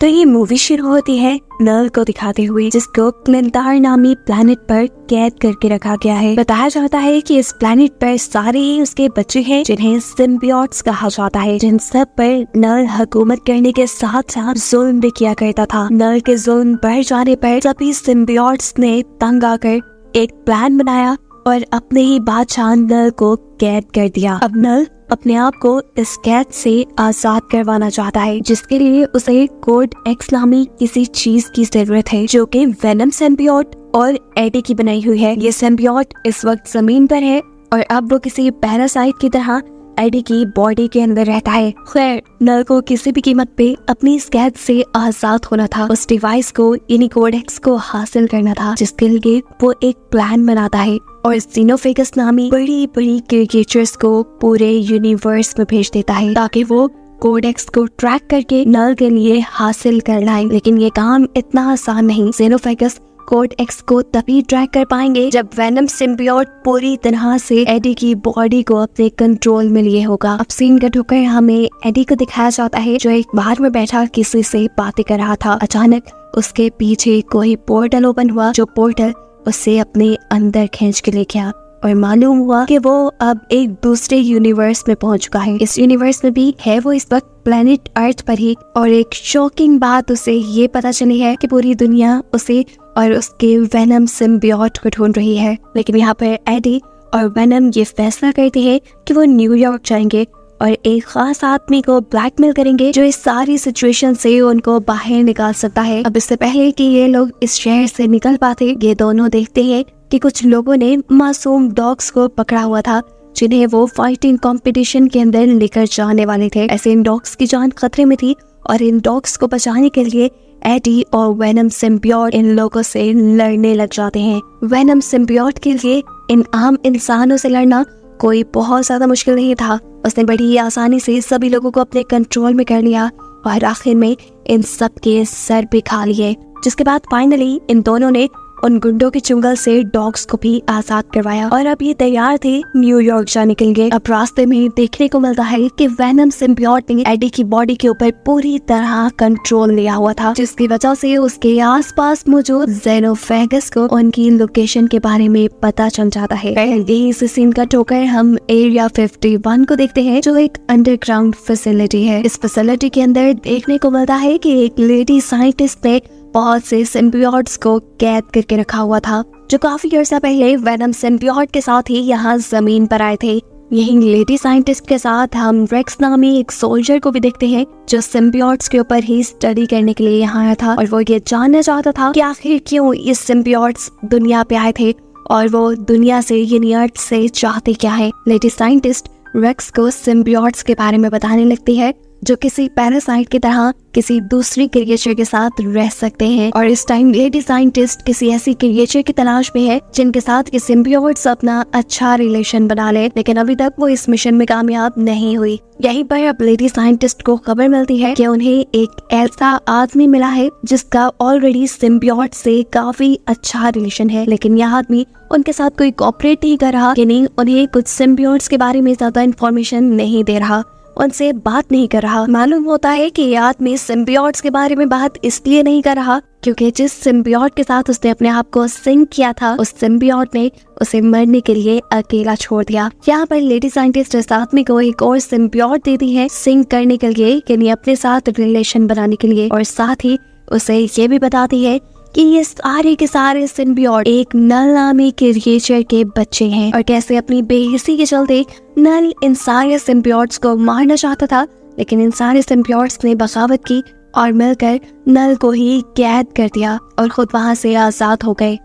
तो ये मूवी शुरू होती है नल को दिखाते हुए, जिसको क्लिंटार नामी प्लेनेट पर कैद करके रखा गया है। बताया जाता है कि इस प्लेनेट पर सारे ही उसके बच्चे हैं जिन्हें सिम्बियोट्स कहा जाता है, जिन सब पर नल हुकूमत करने के साथ साथ जुल्म भी किया करता था। नल के जुल्म बढ़ जाने पर सभी सिम्बियोट्स ने तंग आकर एक प्लान बनाया और अपने ही बादशाह नल को कैद कर दिया। अब नल अपने आप को इस कैद से आजाद करवाना चाहता है, जिसके लिए उसे कोड एक्स नामी किसी चीज की जरूरत है, जो कि वेनम सिम्बियोट और एडी की बनाई हुई है। ये सिम्बियोट इस वक्त जमीन पर है और अब वो किसी पैरासाइट की तरह एडी की बॉडी के अंदर रहता है। खैर, नल को किसी भी कीमत पे अपनी इस कैद से आजाद होना था। उस डिवाइस को यानी कोड एक्स को हासिल करना था, जिसके लिए वो एक प्लान बनाता है और xenophagus नामी बड़ी बड़ी क्रिएचर्स को पूरे यूनिवर्स में भेज देता है ताकि वो कोड एक्स को ट्रैक करके नल के लिए हासिल कर लाए। लेकिन ये काम इतना आसान नहीं। xenophagus कोड एक्स को तभी ट्रैक कर पाएंगे जब वेनम सिम्बियोट पूरी तरह से एडी की बॉडी को अपने कंट्रोल में लिए होगा। अब सीन कट होकर हमें एडी को दिखाया जाता है, जो एक बाहर में बैठा किसी से बातें कर रहा था। अचानक उसके पीछे कोई पोर्टल ओपन हुआ, जो पोर्टल उसे अपने अंदर खींच के ले गया और मालूम हुआ कि वो अब एक दूसरे यूनिवर्स में पहुंच चुका है। इस यूनिवर्स में भी है वो इस वक्त प्लेनेट अर्थ पर ही, और एक शॉकिंग बात उसे ये पता चली है कि पूरी दुनिया उसे और उसके वेनम सिम्बियोट को ढूंढ रही है। लेकिन यहाँ पर एडी और वेनम ये फैसला करते हैं कि वो न्यूयॉर्क जाएंगे और एक खास आदमी को ब्लैकमेल करेंगे, जो इस सारी सिचुएशन से उनको बाहर निकाल सकता है। अब इससे पहले कि ये लोग इस शहर से निकल पाते, ये दोनों देखते हैं कि कुछ लोगों ने मासूम डॉग्स को पकड़ा हुआ था, जिन्हें वो फाइटिंग कंपटीशन के अंदर लेकर जाने वाले थे। ऐसे इन डॉग्स की जान खतरे में थी और इन डॉग्स को बचाने के लिए एडी और वेनम सिम्बियोट इन लोगों से लड़ने लग जाते हैं। वेनम सिम्बियोट के लिए इन आम इंसानों से लड़ना कोई बहुत ज्यादा मुश्किल नहीं था। उसने बड़ी आसानी से सभी लोगों को अपने कंट्रोल में कर लिया और आखिर में इन सब के सर भी खा लिए, जिसके बाद फाइनली इन दोनों ने उन गुंडों के चुंगल से डॉग्स को भी आजाद करवाया और अब ये तैयार थे न्यूयॉर्क जाने के लिए। अब रास्ते में देखने को मिलता है कि वेनम सिम्बियोट ने एडी की बॉडी के ऊपर पूरी तरह कंट्रोल लिया हुआ था, जिसकी वजह से उसके आसपास मौजूद xenophagus को उनकी लोकेशन के बारे में पता चल जाता है। यही से सीन कट होकर हम एरिया 51 को देखते हैं, जो एक अंडरग्राउंड फैसिलिटी है। इस फैसिलिटी के अंदर देखने को मिलता है कि एक लेडी साइंटिस्ट ने बहुत से सिम्बियोट्स को कैद करके रखा हुआ था, जो काफी अर्सा पहले वेनम सिम्बियोट के साथ ही यहाँ जमीन पर आए थे। यही लेडी साइंटिस्ट के साथ हम रेक्स नामी एक सोल्जर को भी देखते हैं, जो सिम्बियोट्स के ऊपर ही स्टडी करने के लिए यहाँ आया था और वो ये जानना चाहता था कि आखिर क्यों ये सिम्बियोट्स दुनिया पे आए थे और वो दुनिया से यानी अर्थ से चाहते क्या है। लेडी साइंटिस्ट रेक्स को सिम्बियोट्स के बारे में बताने लगती है, जो किसी पैरासाइट की तरह किसी दूसरी क्रिएचर के साथ रह सकते हैं। और इस टाइम लेडी साइंटिस्ट किसी ऐसी क्रिएचर की तलाश में है जिनके साथ ये सिम्बियोट्स अपना अच्छा रिलेशन बना ले, लेकिन अभी तक वो इस मिशन में कामयाब नहीं हुई। यहीं पर अब लेडी साइंटिस्ट को खबर मिलती है कि उन्हें एक ऐसा आदमी मिला है जिसका ऑलरेडी सिम्बियोट से काफी अच्छा रिलेशन है, लेकिन यह आदमी उनके साथ कोई कोऑपरेट नहीं कर रहा, यानी उन्हें कुछ सिम्बियोट्स के बारे में ज्यादा इन्फॉर्मेशन नहीं दे रहा, उनसे बात नहीं कर रहा। मालूम होता है कि ये आदमी सिम्बियोट्स के बारे में बात इसलिए नहीं कर रहा क्योंकि जिस सिम्बियोट के साथ उसने अपने आप को सिंक किया था, उस सिम्बियोट ने उसे मरने के लिए अकेला छोड़ दिया। यहाँ पर लेडी साइंटिस्ट इस आदमी को एक और सिम्बियोट देती है सिंक करने के लिए, यानी अपने साथ रिलेशन बनाने के लिए, और साथ ही उसे ये भी बताती है कि ये सारे के सारे सिम्बियोट एक नल नामी क्रिएचर के बच्चे हैं और कैसे अपनी बेहिसी के चलते नल इन सारे सिम्बियोट्स को मारना चाहता था, लेकिन इन सारे सिम्बियोट्स ने बगावत की और मिलकर नल को ही कैद कर दिया और खुद वहां से आजाद हो गए।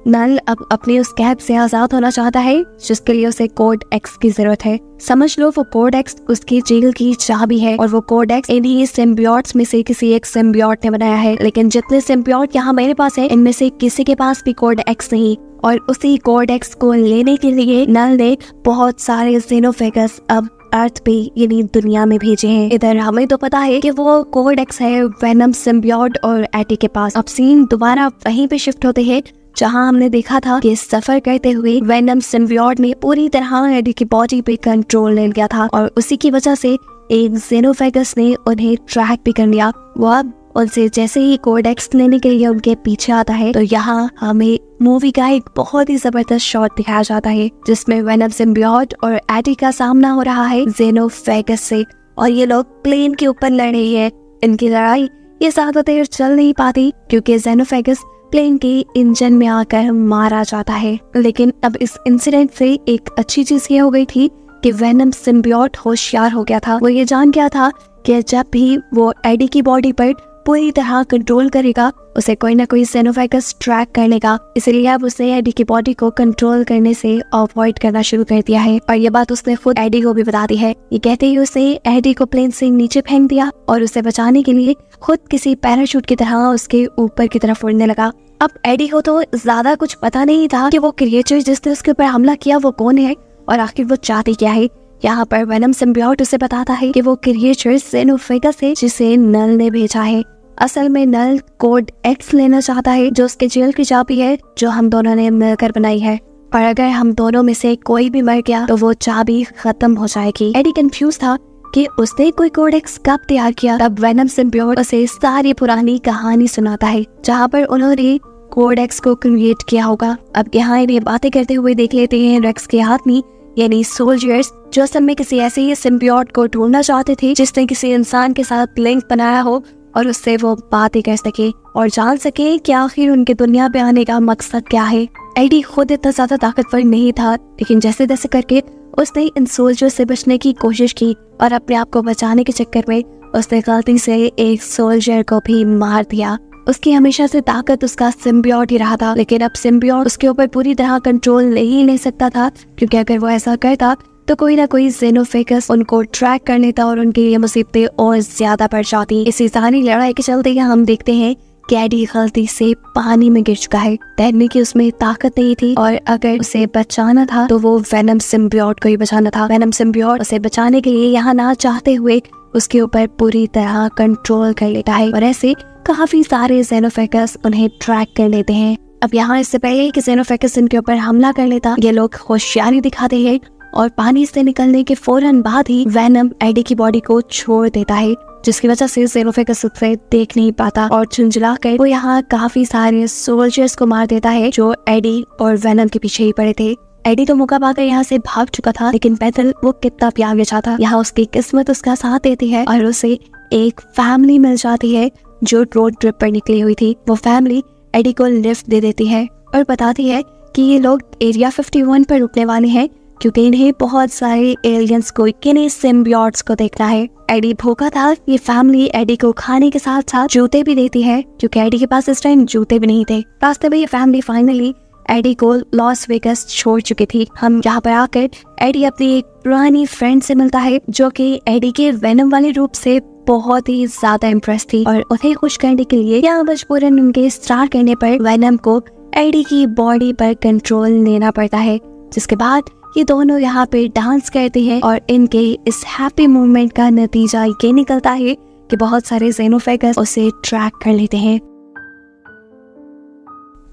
नल अब अपनी उस कैद से आजाद होना चाहता है, जिसके लिए उसे कोड एक्स की जरूरत है। समझ लो वो कोड एक्स उसकी जेल की चाबी है और वो कोड एक्स इन्हीं सिम्बियोट्स में से किसी एक सिम्बियोट ने बनाया है। लेकिन जितने सिम्बियोट यहाँ मेरे पास है, इनमें से किसी के पास भी कोड एक्स नहीं, और उसी कोड एक्स को लेने के लिए नल ने बहुत सारे xenophagus अब अर्थ पे यानी दुनिया में भेजे हैं। इधर हमें तो पता है कि वो कोड एक्स है वेनम सिम्बियोट और एडी के पास। अब सीन दोबारा वहीं पे शिफ्ट होते हैं जहां हमने देखा था कि सफर करते हुए वेनम सिम्बियोट ने पूरी तरह एडी की बॉडी पे कंट्रोल ले लिया था और उसी की वजह से एक जेनोफेगस ने उन्हें ट्रैक भी कर लिया। वो अब उनसे जैसे ही कोडेक्स लेने के लिए उनके पीछे आता है तो यहाँ हमें मूवी का एक बहुत ही जबरदस्त शॉट दिखाया जाता है जिसमें वेनम सिम्बियोट और एडी का सामना हो रहा है जेनोफेगस से, और ये लोग प्लेन के ऊपर लड़ रही है। इनकी लड़ाई ये ज्यादा देर चल नहीं पाती क्योंकि जेनोफेगस प्लेन के इंजन में आकर मारा जाता है। लेकिन अब इस इंसिडेंट से एक अच्छी चीज ये हो गई थी कि वेनम सिम्बियोट होशियार हो गया था। वो ये जान गया था कि जब भी वो एडी की बॉडी पर पूरी तरह कंट्रोल करेगा उसे कोई ना कोई जेनोफेगस ट्रैक कर लेगा, इसलिए अब उसने एडी की बॉडी को कंट्रोल करने से अवॉइड करना शुरू कर दिया है। और ये बात उसने खुद एडी को भी बता दी है। ये कहते ही उसने एडी को प्लेन से नीचे फेंक दिया और उसे बचाने के लिए खुद किसी पैराशूट की तरह उसके ऊपर की तरफ उड़ने लगा। अब एडी को तो ज्यादा कुछ पता नहीं था कि वो क्रिएचर जिसने उसके ऊपर हमला किया वो कौन है और आखिर वो चाहती क्या है। यहाँ पर वेनम सिम्बियोट उसे बताता है कि वो क्रिएचर जेनोफेगस है जिसे नल ने भेजा है। असल में नल कोड एक्स लेना चाहता है जो उसके जेल की चाबी है जो हम दोनों ने मिलकर बनाई है, और अगर हम दोनों में से कोई भी मर गया तो वो चाबी खत्म हो जाएगी। एडी कंफ्यूज था कि उसने कोई कोडेक्स कब तैयार किया। तब वेनम सिम्बियोट उसे सारी पुरानी कहानी सुनाता है जहाँ पर उन्होंने कोडेक्स को क्रिएट किया होगा। अब यहाँ इन्हें बातें करते हुए देख लेते हैं रेक्स के आदमी यानी सोल्जर्स जो असल में किसी ऐसे ही सिम्बियोट को ढूंढना चाहते थे जिसने किसी इंसान के साथ लिंक बनाया हो और उससे वो बातें कर सके और जान सके कि आखिर उनके दुनिया पे आने का मकसद क्या है। एडी खुद इतना ज्यादा ताकतवर नहीं था लेकिन जैसे तैसे करके उसने इन सोल्जर से बचने की कोशिश की और अपने आप को बचाने के चक्कर में उसने गलती से एक सोल्जर को भी मार दिया। उसकी हमेशा से ताकत उसका सिम्बियोट ही रहा था, लेकिन अब सिम्बियोट उसके ऊपर पूरी तरह कंट्रोल नहीं ले सकता था क्योंकि अगर वो ऐसा करता तो कोई ना कोई जेनोफेगस उनको ट्रैक कर लेता और उनके लिए मुसीबतें और ज्यादा बढ़ जाती। इसी सारी लड़ाई के चलते हम देखते हैं कि एडी गलती से पानी में गिर चुका है। तैरने की उसमें ताकत नहीं थी और अगर उसे बचाना था तो वो वेनम सिम्बियोट को ही बचाना था। वेनम सिम्बियोट उसे बचाने के लिए यहाँ ना चाहते हुए उसके ऊपर पूरी तरह कंट्रोल कर लेता है और ऐसे काफी सारे जेनोफेगस उन्हें ट्रैक कर लेते हैं। अब यहाँ इससे पहले कि जेनोफेगस इनके ऊपर हमला कर लेता ये लोग होशियारी दिखाते हैं और पानी से निकलने के फौरन बाद ही वेनम एडी की बॉडी को छोड़ देता है जिसकी वजह से जेनोफेगस उसे देख नहीं पाता और झुंझला कर वो यहाँ काफी सारे सोल्जर्स को मार देता है जो एडी और वेनम के पीछे ही पड़े थे। एडी तो मौका पाकर यहाँ से भाग चुका था लेकिन पैदल वो कितना भी आगे जाता। यहाँ उसकी किस्मत उसका साथ देती है और उसे एक फैमिली मिल जाती है जो रोड ट्रिप पर निकली हुई थी। वो फैमिली एडी को लिफ्ट दे देती है और बताती है कि ये लोग एरिया 51 पर रुकने वाले हैं क्योंकि इन्हें बहुत सारे एलियंस को किन्हीं सिम्बियोट्स को देखना है। एडी भूखा था। ये फैमिली एडी को खाने के साथ साथ जूते भी देती है क्योंकि एडी के पास इस टाइम जूते भी नहीं थे। रास्ते में ये फैमिली फाइनली एडी को लॉस वेगस छोड़ चुकी थी। हम यहाँ पर आकर एडी अपनी एक पुरानी फ्रेंड से मिलता है जो कि एडी के वेनम वाले रूप से बहुत ही ज्यादा इम्प्रेस थी और उन्हें खुश करने के लिए या मजबूरन उनके स्टार्ट करने पर वेनम को एडी की बॉडी पर कंट्रोल लेना पड़ता है, जिसके बाद ये दोनों यहाँ पे डांस करते हैं और इनके इस हैप्पी मूवमेंट का नतीजा ये निकलता है कि बहुत सारे जेनोफेगस उसे ट्रैक कर लेते हैं।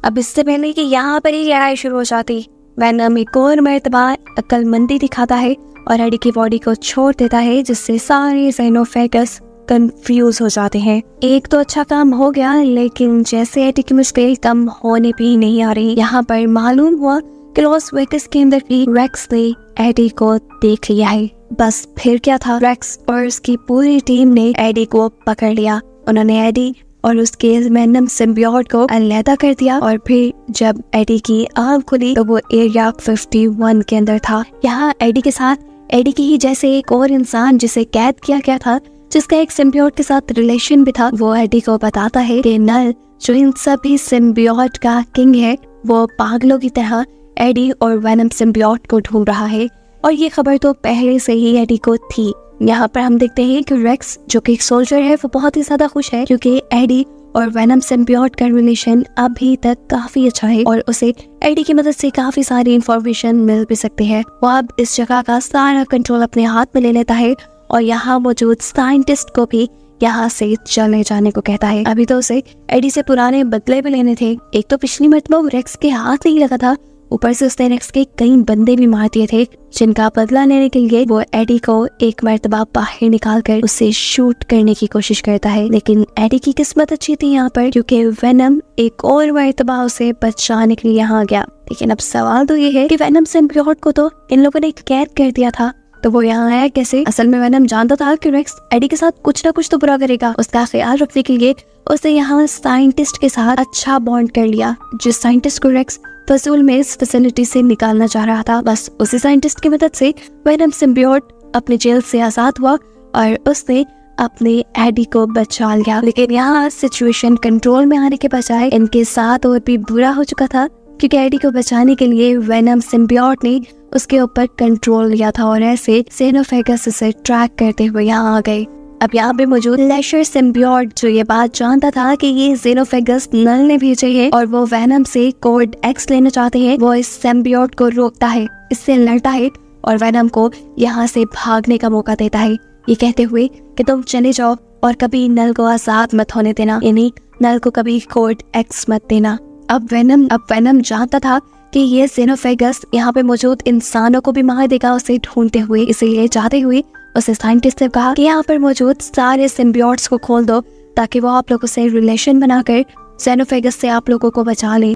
अब इससे पहले कि यहाँ पर ही लड़ाई शुरू हो जाती वेनम एक और मर्तबा अक्लमंदी दिखाता है और एडी की बॉडी को छोड़ देता है जिससे सारे जेनोफेगस कंफ्यूज हो जाते हैं। एक तो अच्छा काम हो गया लेकिन जैसे एडी की मुश्किल कम होने भी नहीं आ रही। यहाँ पर मालूम हुआ कि लॉस वेगस के अंदर भी रेक्स ने एडी को देख लिया है। बस फिर क्या था, रेक्स और उसकी पूरी टीम ने एडी को पकड़ लिया। उन्होंने एडी और उसके वेनम सिम्बियोट को अलग कर दिया और फिर जब एडी की आँख खुली तो वो एरिया 51 के अंदर था। यहाँ एडी के साथ एडी की ही जैसे एक और इंसान जिसे कैद किया गया था जिसका एक सिम्बियोट के साथ रिलेशन भी था, वो एडी को बताता है कि नल जो इन सभी सिम्बियोट का किंग है वो पागलों की तरह एडी और वेनम सिम्बियोट को ढूंढ रहा है और ये खबर तो पहले से ही एडी को थी। यहाँ पर हम देखते हैं कि रेक्स जो कि एक सोल्जर है वो बहुत ही ज्यादा खुश है क्योंकि एडी और वेनम सिम्बियोट का रिलेशन अभी तक काफी अच्छा है और उसे एडी की मदद से काफी सारी इंफॉर्मेशन मिल भी सकती है। वो अब इस जगह का सारा कंट्रोल अपने हाथ में ले लेता है और यहाँ मौजूद साइंटिस्ट को भी यहाँ से चले जाने को कहता है। अभी तो उसे एडी से पुराने बदले भी लेने थे। एक तो पिछली मरतबा वो रेक्स के हाथ नहीं लगा था ऊपर से उसने रेक्स के कई बंदे भी मार दिए थे, जिनका बदला लेने के लिए वो एडी को एक मर्तबा बाहर निकालकर उसे शूट करने की कोशिश करता है। लेकिन एडी की किस्मत अच्छी थी यहाँ पर, क्योंकि वेनम एक और मर्तबा उसे बचाने के लिए यहाँ आ गया। लेकिन अब सवाल तो ये है कि वेनम सिम्बियोट को तो इन लोगों ने कैद कर दिया था, तो वो यहाँ आया कैसे? असल में वेनम जानता था कि रेक्स एडी के साथ कुछ ना कुछ तो बुरा करेगा। उसका ख्याल रखने के लिए उसने यहाँ साइंटिस्ट के साथ अच्छा बॉन्ड कर लिया, जिस साइंटिस्ट को रेक्स फसूल में इस फैसिलिटी से निकालना चाह रहा था। बस उसी साइंटिस्ट की मदद से वेनम सिम्बियोट अपने जेल से आजाद हुआ और उसने अपने एडी को बचा लिया। लेकिन यहाँ सिचुएशन कंट्रोल में आने के बजाय इनके साथ और भी बुरा हो चुका था, क्योंकि एडी को बचाने के लिए वेनम सिम्बियोट ने उसके ऊपर कंट्रोल लिया था और ऐसे जेनोफेगस उसे ट्रैक करते हुए यहाँ आ गए। अब यहाँ पे मौजूद लेशर सिम्बियोट जो ये बात जानता था कि ये जेनोफेगस नल ने भेजे है और वो वेनम से कोड एक्स लेना चाहते हैं, वो इस सिम्बियोट को रोकता है, इससे लड़ता है और वेनम को यहाँ से भागने का मौका देता है, ये कहते हुए कि तुम चले जाओ और कभी नल को आजाद मत होने देना, यानी नल को कभी कोड एक्स मत देना। अब वेनम जानता था कि ये जेनोफेगस यहाँ पे मौजूद इंसानों को भी मार देगा उसे ढूंढते हुए, इसीलिए जाते हुए उसे साइंटिस्ट ने कहा कि यहाँ पर मौजूद सारे सिम्बियोट्स को खोल दो ताकि वो आप लोगों से रिलेशन बनाकर जेनोफेगस से आप लोगों को बचा ले।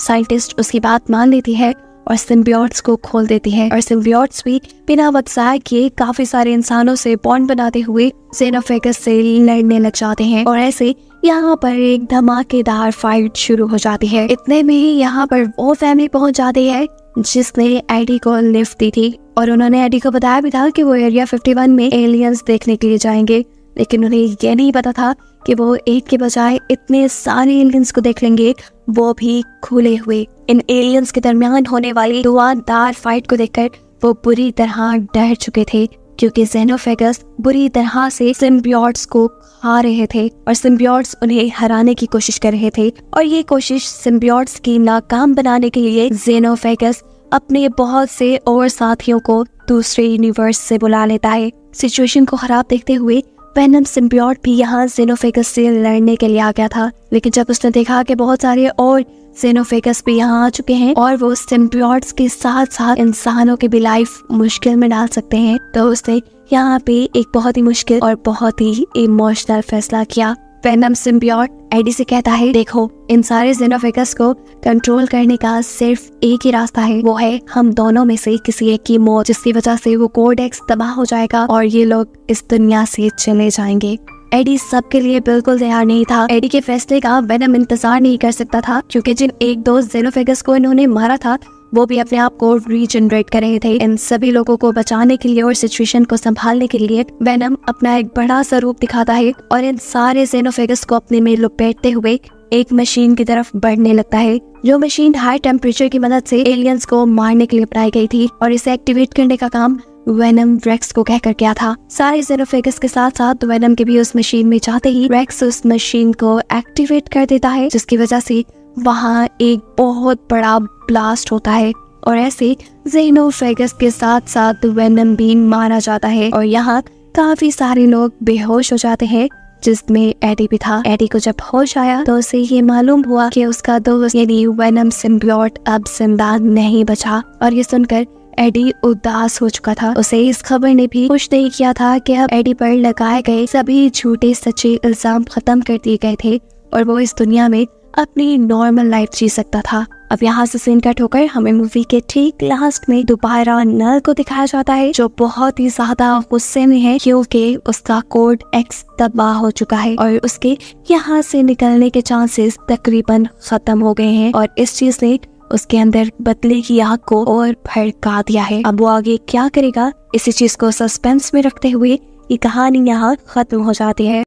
साइंटिस्ट उसकी बात मान लेती है और सिम्बियोट्स को खोल देती है और सिम्बियोट्स भी बिना वक्त ज़ाया किए काफी सारे इंसानों से बॉन्ड बनाते हुए जेनोफेगस से लड़ने लग जाते हैं और ऐसे यहाँ पर एक धमाकेदार फाइट शुरू हो जाती है। इतने में ही यहाँ पर वो फैमिली पहुँच जाती है जिसने एडी को लिफ्ट दी थी और उन्होंने एडी को बताया भी था कि वो एरिया 51 में एलियंस देखने के लिए जाएंगे, लेकिन उन्हें ये नहीं पता था कि वो एक के बजाय इतने सारे एलियंस को देख लेंगे, वो भी खुले हुए। इन एलियंस के दरमियान होने वाली धुआंधार फाइट को देखकर वो बुरी तरह डर चुके थे, क्योंकि जेनोफेगस बुरी तरह से सिम्बियोट्स को खा रहे थे और सिम्बियोट्स उन्हें हराने की कोशिश कर रहे थे। और ये कोशिश सिम्बियोट्स की नाकाम बनाने के लिए जेनोफेगस अपने बहुत से और साथियों को दूसरे यूनिवर्स से बुला लेता है। सिचुएशन को खराब देखते हुए वेनम सिम्बियोट भी यहाँ जेनोफेगस से लड़ने के लिए आ गया था, लेकिन जब उसने देखा कि बहुत सारे और जेनोफेगस भी यहाँ आ चुके हैं और वो सिम्बियोट्स के साथ साथ इंसानों की भी लाइफ मुश्किल में डाल सकते हैं, तो उसने यहाँ पे एक बहुत ही मुश्किल और बहुत ही इमोशनल फैसला किया। वेनम सिम्बियोट एडी से कहता है, देखो इन सारे जेनोफेगस को कंट्रोल करने का सिर्फ एक ही रास्ता है, वो है हम दोनों में से किसी एक की मौत, जिसकी वजह से वो कोड एक्स तबाह हो जाएगा और ये लोग इस दुनिया से चले जाएंगे। एडी सबके लिए बिल्कुल तैयार नहीं था। एडी के फैसले का वेनम इंतजार नहीं कर सकता था, क्योंकि जिन एक दो जेनोफेगस को इन्होंने मारा था वो भी अपने आप को रीजनरेट कर रहे थे। इन सभी लोगों को बचाने के लिए और सिचुएशन को संभालने के लिए वेनम अपना एक बड़ा सा रूप दिखाता है और इन सारे जेनोफेगस को अपने में लपेटते हुए एक मशीन की तरफ बढ़ने लगता है, जो मशीन हाई टेम्परेचर की मदद से एलियंस को मारने के लिए बनाई गई थी और इसे एक्टिवेट करने का काम वेनम रेक्स को कहकर किया था। सारे जेनोफेगस के साथ साथ वेनम के भी उस मशीन में जाते ही रेक्स उस मशीन को एक्टिवेट कर देता है, जिसकी वजह से वहाँ एक बहुत बड़ा ब्लास्ट होता है और ऐसे जेनोफेगस के साथ साथ वेनम भी मारा जाता है और यहाँ काफी सारे लोग बेहोश हो जाते हैं, जिसमें एडी भी था। एडी को जब होश आया तो उसे ये मालूम हुआ कि उसका दोस्त यानी वेनम सिम्बियोट अब जिंदा नहीं बचा और ये सुनकर एडी उदास हो चुका था। उसे इस खबर ने भी खुश नहीं किया था कि अब एडी पर लगाए गए सभी झूठे सच्चे इल्जाम खत्म कर दिए गए थे और वो इस दुनिया में अपनी नॉर्मल लाइफ जी सकता था। अब यहाँ से सीन कट होकर हमें मूवी के ठीक लास्ट में दोबारा नल को दिखाया जाता है, जो बहुत ही ज्यादा गुस्से में है क्योंकि उसका कोड एक्स तबाह हो चुका है और उसके यहाँ से निकलने के चांसेस तकरीबन खत्म हो गए हैं और इस चीज ने उसके अंदर बदले की आग को और भड़का दिया है। अब वो आगे क्या करेगा, इसी चीज को सस्पेंस में रखते हुए ये कहानी यहाँ खत्म हो जाती है।